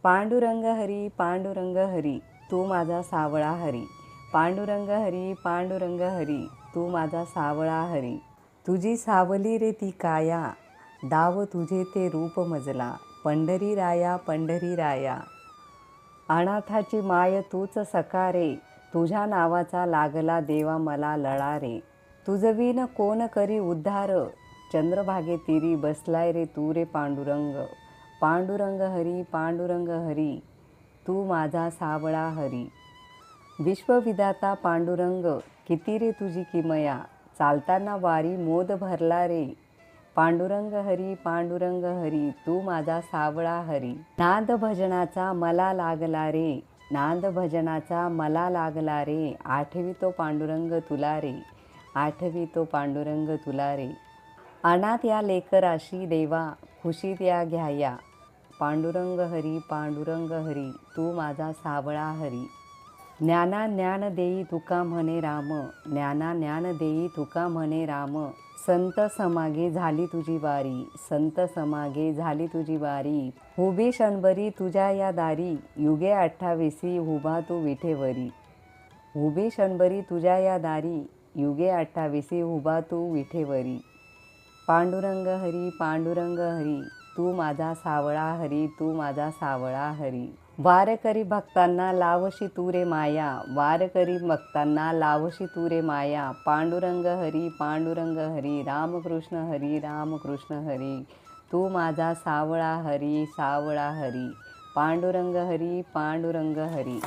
पांडुरंग हरी पांडुरंग हरी तू माझा सावळा हरी। पांडुरंग हरी पांडुरंग हरी तू माझा सावळा हरी। तुझी सावली रे ती काया, दाव तुझे ते रूप मजला। पंढरी राया पंढरी राया, अनाथाची माय तूच सखा रे। तुझ्या नावाचा लागला देवा मला लळा रे। तुझविन कोण करी उद्धार, चंद्रभागे तिरी बसलाय रे तू रे पांडुरंग। पांडुरंग हरी पांडुरंग हरी तू माझा सावळा हरी। विश्वविधाता पांडुरंग, किती रे तुझी किमया। चालताना वारी मोद भरला रे। पांडुरंग हरी पांडुरंग हरी तू माझा सावळा हरी। नाद भजनाचा मला लागला रे, नाद भजनाचा मला लागला रे। आठवितो पांडुरंग तुला रे, आठवितो पांडुरंग तुला रे। अनाथ या लेकराशी देवा, खुशीत या घ्याया। पांडुरंग हरी पांडुरंग हरी तू माझा सावळा हरी। ज्ञाना ज्ञान देई तुका म्हणे राम, ज्ञाना ज्ञान देई तुका म्हणे राम। संत समागे झाली तुझी वारी, संत समागे झाली तुझी वारी। उभी क्षणभरी तुझ्या या दारी, युगे 28 उभा तू विठेवरी। उभी क्षणभरी तुझ्या या दारी, युगे 28 उभा तू विठेवरी। पांडुरंग हरी पांडुरंग हरी तू माझा सावळा हरी, तू माझा सावळा हरी। वारकरी भक्तांना लावशी तू रे माया, वारकरी भक्तांना लावशी तू रे माया। पांडुरंग हरी पांडुरंग हरी रामकृष्ण हरी रामकृष्ण हरी तू माझा सावळा हरी सावळा हरी। पांडुरंग हरी पांडुरंग हरी।